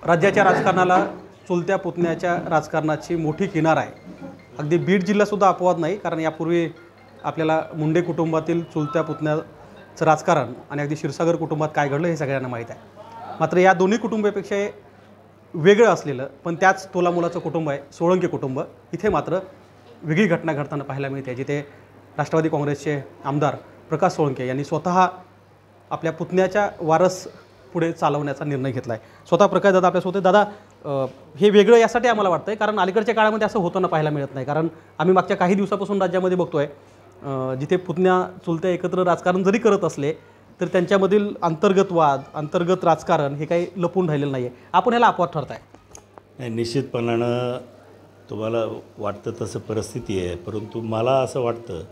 राज्याच्या राजकारणाला चुलत्या पुतण्याच्या राजकारणाची मोठी किनार आहे. अगदी बीड जिल्हासुद्धा अपवाद नाही, कारण यापूर्वी आपल्याला मुंडे कुटुंबातील चुलत्या पुतण्याचं राजकारण आणि अगदी क्षीरसागर कुटुंबात काय घडलं हे सगळ्यांना माहीत आहे. मात्र या दोन्ही कुटुंबापेक्षा वेगळं असलेलं पण त्याच तोलामोलाचं कुटुंब आहे सोळंके कुटुंब. इथे मात्र वेगळी घटना घडताना पाहायला मिळते, जिथे राष्ट्रवादी काँग्रेसचे आमदार प्रकाश सोळंके यांनी स्वतः आपल्या पुतण्याच्या वारस पुढे चालवण्याचा निर्णय घेतला आहे. स्वतः प्रकाश दादा आपल्यासोबत. दादा, हे वेगळं यासाठी आम्हाला वाटतं आहे कारण अलीकडच्या काळामध्ये असं होताना पाहायला मिळत नाही. कारण आम्ही मागच्या काही दिवसापासून राज्यामध्ये बघतो आहे, जिथे पुतण्या चुलत्या एकत्र राजकारण जरी करत असले तर त्यांच्यामधील अंतर्गत वाद, अंतर्गत राजकारण हे काही लपून राहिलेलं नाही आहे. आपण ह्याला अपवाद ठरताय? नाही, निश्चितपणानं तुम्हाला वाटतं तसं परिस्थिती आहे, परंतु मला असं वाटतं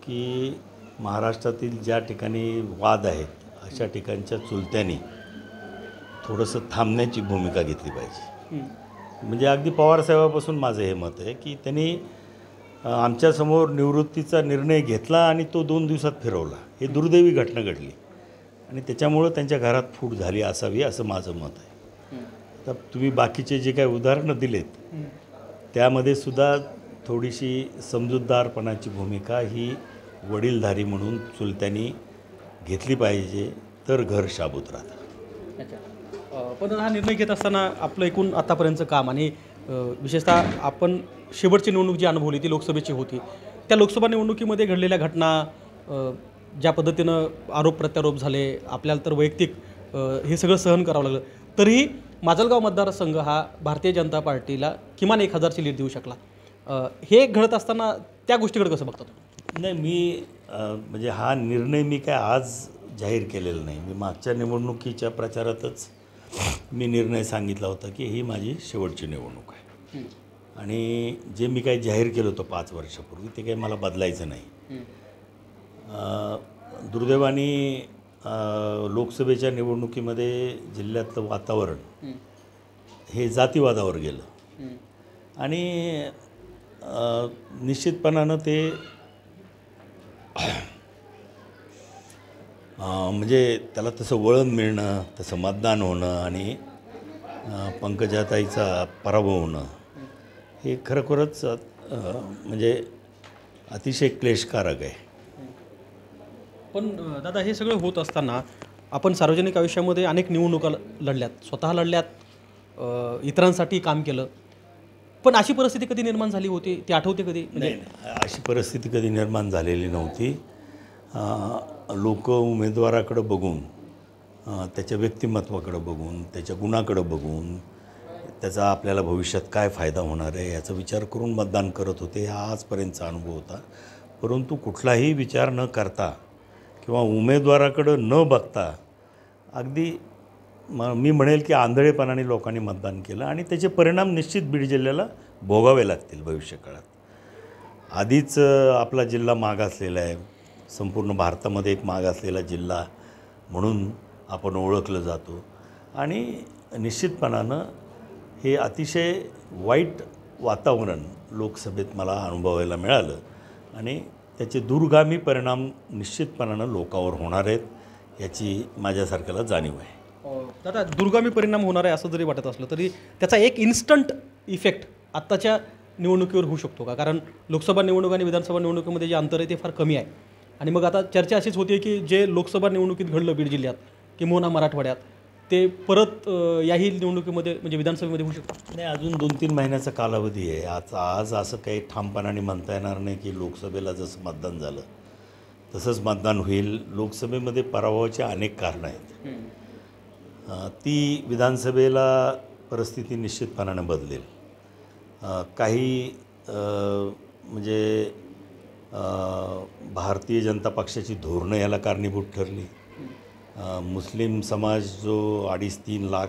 की महाराष्ट्रातील ज्या ठिकाणी वाद आहेत अशा ठिकाणच्या चुलत्यांनी थोडंसं थांबण्याची भूमिका घेतली पाहिजे. म्हणजे अगदी पवारसाहेबापासून माझं हे मत आहे की त्यांनी आमच्यासमोर निवृत्तीचा निर्णय घेतला आणि तो 2 दिवसात फिरवला. हे दुर्दैवी घटना घडली आणि त्याच्यामुळं त्यांच्या घरात फूट झाली असावी असं माझं मत आहे. तर तुम्ही बाकीचे जे काही उदाहरणं दिलेत त्यामध्ये सुद्धा थोडीशी समजूतदारपणाची भूमिका ही वडीलधारी म्हणून चुलत्यांनी घेतली पाहिजे, तर घर शाबूत राहतं. पण हा निर्णय घेत असताना आपलं एकूण आतापर्यंतचं काम आणि विशेषतः आपण शेवटची निवडणूक जी अनुभवली ती लोकसभेची होती, त्या लोकसभा निवडणुकीमध्ये घडलेल्या घटना, ज्या पद्धतीनं आरोप प्रत्यारोप झाले, आपल्याला तर वैयक्तिक हे सगळं सहन करावं लागलं, तरीही माजलगाव मतदारसंघ हा भारतीय जनता पार्टीला किमान 1000ची लीड देऊ शकला. हे घडत असताना त्या गोष्टीकडे कसं बघतात? नाही, मी म्हणजे हा निर्णय मी काय आज जाहीर केलेला नाही. मी मागच्या निवडणुकीच्या प्रचारातच मी निर्णय सांगितला होता की ही माझी शेवटची निवडणूक आहे आणि जे मी काही जाहीर केलं होतं 5 वर्षापूर्वी ते काही मला बदलायचं नाही. दुर्दैवाने लोकसभेच्या निवडणुकीमध्ये जिल्ह्यातलं वातावरण हे जातीवादावर गेलं आणि निश्चितपणानं ते म्हणजे त्याला तसं वळण मिळणं, तसं मतदान होणं आणि पंकजाताईचा पराभव होणं हे खरोखरच म्हणजे अतिशय क्लेशकारक आहे. पण दादा, हे सगळं होत असताना आपण सार्वजनिक आयुष्यामध्ये अनेक निवडणुका लढल्यात, स्वतः लढल्यात, इतरांसाठी काम केलं, पण अशी परिस्थिती कधी निर्माण झाली होती ती आठवते कधी? नाही, अशी परिस्थिती कधी निर्माण झालेली नव्हती. लोक उमेदवाराकडे बघून, त्याच्या व्यक्तिमत्वाकडे बघून, त्याच्या गुणाकडे बघून, त्याचा आपल्याला भविष्यात काय फायदा होणार आहे याचा विचार करून मतदान करत होते. हा आजपर्यंतचा अनुभव होता. परंतु कुठलाही विचार न करता किंवा उमेदवाराकडं न बघता अगदी मी म्हणेल की आंधळेपणाने लोकांनी मतदान केलं आणि त्याचे परिणाम निश्चित बीड जिल्ह्याला भोगावे लागतील भविष्यकाळात. आधीच आपला जिल्हा मागासलेला आहे, संपूर्ण भारतामध्ये एक मागासलेला जिल्हा म्हणून आपण ओळखलं जातो आणि निश्चितपणानं हे अतिशय वाईट वातावरण लोकसभेत मला अनुभवायला मिळालं आणि त्याचे दूरगामी परिणाम निश्चितपणानं लोकांवर होणार आहेत याची माझ्यासारख्याला जाणीव आहे. दादा, दूरगामी परिणाम होणार आहे असं जरी वाटत असलं तरी त्याचा एक इन्स्टंट इफेक्ट आत्ताच्या निवडणुकीवर होऊ शकतो का? कारण लोकसभा निवडणूक आणि विधानसभा निवडणुकीमध्ये जे अंतर आहे ते फार कमी आहे आणि मग आता चर्चा अशीच होती की जे लोकसभा निवडणुकीत घडलं बीड जिल्ह्यात किंवा मराठवाड्यात ते परत याही निवडणुकीमध्ये म्हणजे विधानसभेमध्ये होऊ शकतं? नाही, अजून 2-3 महिन्याचा कालावधी आहे. आज असं काही ठामपणाने म्हणता येणार नाही की लोकसभेला जसं मतदान झालं तसंच मतदान होईल. लोकसभेमध्ये पराभवाची अनेक कारणं आहेत. ती विधानसभेला परिस्थिती निश्चितपणाने बदलेल. काही म्हणजे भारतीय जनता पक्षाची धोरणं याला कारणीभूत ठरली. मुस्लिम समाज जो 2.5-3 लाख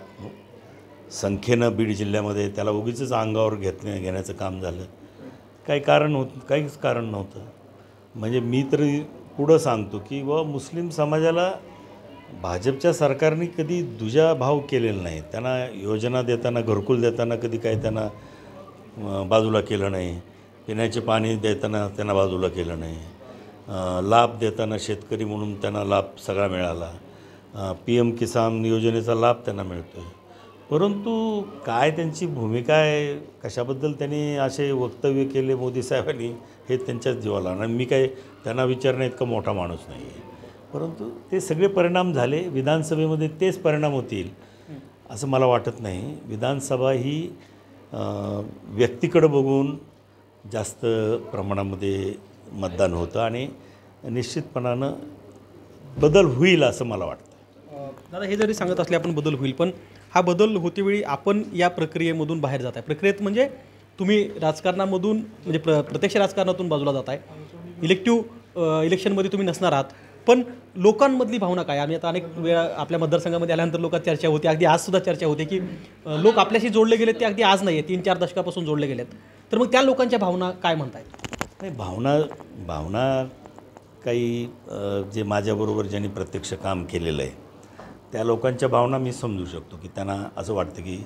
संख्येनं बीड जिल्ह्यामध्ये त्याला उगीचच अंगावर घेण्याचं काम झालं. काहीच कारण नव्हतं. म्हणजे मी तरी पुढं सांगतो की मुस्लिम समाजाला भाजपच्या सरकारने कधी दुजाभाव केलेला नाही. त्यांना योजना देताना, घरकुल देताना कधी काही त्यांना बाजूला केलं नाही. पिण्याचे पाणी देताना त्यांना बाजूला केलं नाही. लाभ देताना शेतकरी म्हणून त्यांना लाभ सगळा मिळाला. PM किसान योजनेचा लाभ त्यांना मिळतो आहे. परंतु काय त्यांची भूमिका आहे, कशाबद्दल त्यांनी असे वक्तव्य केले मोदी साहेबांनी, हे त्यांच्याच जीवाला. आणि मी काय त्यांना विचारण्या इतका मोठा माणूस नाही आहे. परंतु ते सगळे परिणाम झाले. विधानसभेमध्ये तेच परिणाम होतील असं मला वाटत नाही. विधानसभा ही व्यक्तीकडं बघून जास्त प्रमाणामध्ये मतदान होतं आणि निश्चितपणानं बदल होईल असं मला वाटतं. दादा, हे जरी सांगत असले आपण बदल होईल, पण हा बदल होतेवेळी आपण या प्रक्रियेमधून बाहेर जात आहे. प्रक्रियेत म्हणजे तुम्ही राजकारणामधून म्हणजे प्रत्यक्ष राजकारणातून बाजूला जात आहे. इलेक्शनमध्ये तुम्ही नसणार आहात, पण लोकांमधली भावना काय? आम्ही आता अनेक वेळा आपल्या मतदारसंघामध्ये आल्यानंतर लोकांत चर्चा होती, अगदी आजसुद्धा चर्चा होते की लोक आपल्याशी जोडले गेलेत, ते अगदी आज नाही आहे, 3-4 दशकापासून जोडले गेलेत. तर मग त्या लोकांच्या भावना काय म्हणतायत? नाही, भावना काही जे माझ्याबरोबर ज्यांनी प्रत्यक्ष काम केलेलं आहे त्या लोकांच्या भावना मी समजू शकतो की त्यांना असं वाटतं की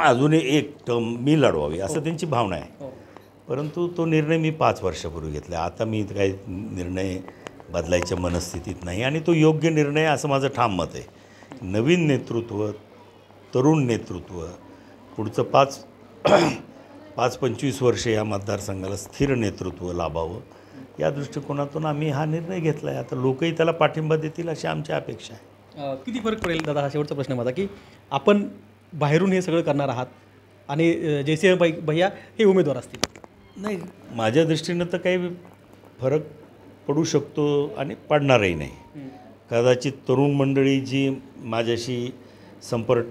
अजूनही एक टर्म मी लढवावी असं त्यांची भावना आहे. परंतु तो निर्णय मी 5 वर्षापूर्वी घेतला. आता मी काही निर्णय बदलायच्या मनस्थितीत नाही आणि तो योग्य निर्णय असं माझं ठाम मत आहे. नवीन नेतृत्व, तरुण नेतृत्व, पुढचं 5-25 वर्षे या मतदारसंघाला स्थिर नेतृत्व लाभावं या दृष्टिकोनातून आम्ही हा निर्णय घेतला आहे. आता लोकही त्याला पाठिंबा देतील अशी आमची अपेक्षा आहे. किती फरक पडेल दादा, हा शेवटचा प्रश्न माझा, की आपण बाहेरून हे सगळं करणार आहात आणि जयसिंह भैया हे उमेदवार असतील? नाही, माझ्या दृष्टीनं तर काही फरक पडू शकतो आणि पडणारही नाही. कदाचित तरुण मंडळी जी माझ्याशी संपर्क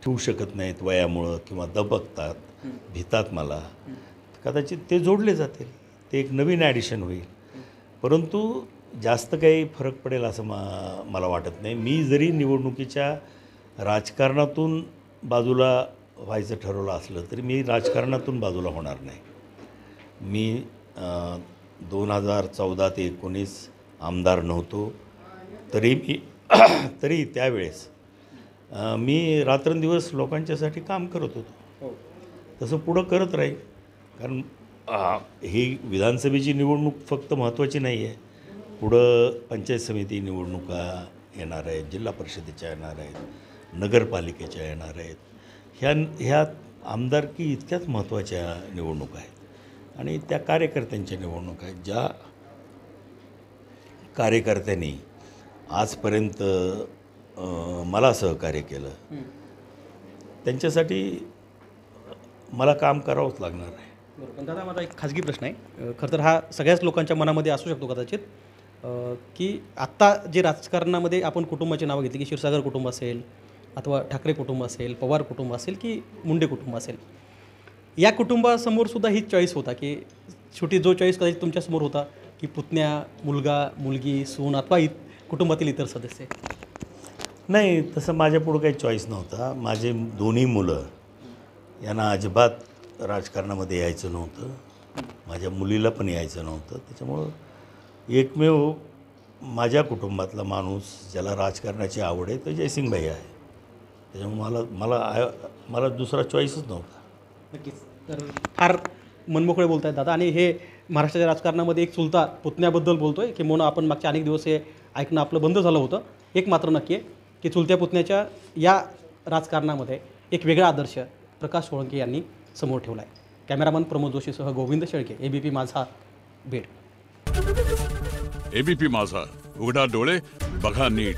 ठेवू शकत नाहीत वयामुळं किंवा दबकतात, भितात मला, कदाचित ते जोडले जातील. ते एक नवीन ॲडिशन होईल. परंतु जास्त काही फरक पडेल असं मला वाटत नाही. मी जरी निवडणुकीच्या राजकारणातून बाजूला व्हायचं ठरवलं असलं तरी मी राजकारणातून बाजूला होणार नाही. मी 2014 ते 19 आमदार नव्हतो तरी त्यावेळेस मी रात्रंदिवस लोकांच्यासाठी काम करत होतो. तसं पुढं करत राहील. कारण ही विधानसभेची निवडणूक फक्त महत्त्वाची नाही आहे. पुढं पंचायत समिती निवडणुका येणार आहेत, जिल्हा परिषदेच्या येणार आहेत, नगरपालिकेच्या येणार आहेत. ह्या आमदारकी इतक्याच महत्त्वाच्या निवडणुका आहेत आणि त्या कार्यकर्त्यांच्या निवडणुका आहेत. ज्या कार्यकर्त्यांनी आजपर्यंत मला सहकार्य केलं त्यांच्यासाठी मला काम करावंच लागणार आहे. बरोबर. दादा, माझा एक खाजगी प्रश्न आहे. खरं तर हा सगळ्याच लोकांच्या मनामध्ये असू शकतो कदाचित, की आत्ता जे राजकारणामध्ये आपण कुटुंबाची नावं घेतली, की क्षीरसागर कुटुंब असेल अथवा ठाकरे कुटुंब असेल, पवार कुटुंब असेल की मुंडे कुटुंब असेल, या कुटुंबासमोरसुद्धा ही चॉईस होता की शेवटी जो चॉईस कदाचित तुमच्यासमोर होता की पुतण्या, मुलगा, मुलगी, सून अथवा कुटुंबातील इतर सदस्य? नाही, तसं माझ्यापुढं काही चॉईस नव्हता. माझे दोन्ही मुलं यांना अजिबात राजकारणामध्ये यायचं नव्हतं. माझ्या मुलीला पण यायचं नव्हतं. त्याच्यामुळं एकमेव माझ्या कुटुंबातला माणूस ज्याला राजकारणाची आवड आहे तो जयसिंग भैया आहे. त्याच्यामुळे मला दुसरा चॉईसच नव्हता. नक्कीच. तर फार मनमोकळे बोलत आहेत दादा. आणि हे महाराष्ट्राच्या राजकारणामध्ये एक चुलता पुतण्याबद्दल बोलतो आहे की म्हणून आपण मागच्या अनेक दिवस हे ऐकणं आपलं बंद झालं होतं. एक मात्र नक्की आहे की चुलत्या पुतण्याच्या या राजकारणामध्ये एक वेगळा आदर्श प्रकाश सोळंके यांनी समोर ठेवला आहे. कॅमेरामन प्रमोद जोशीसह गोविंद शेळके, ABP माझा, बीड. ABP माझा, उघडा डोळे बघा नीट.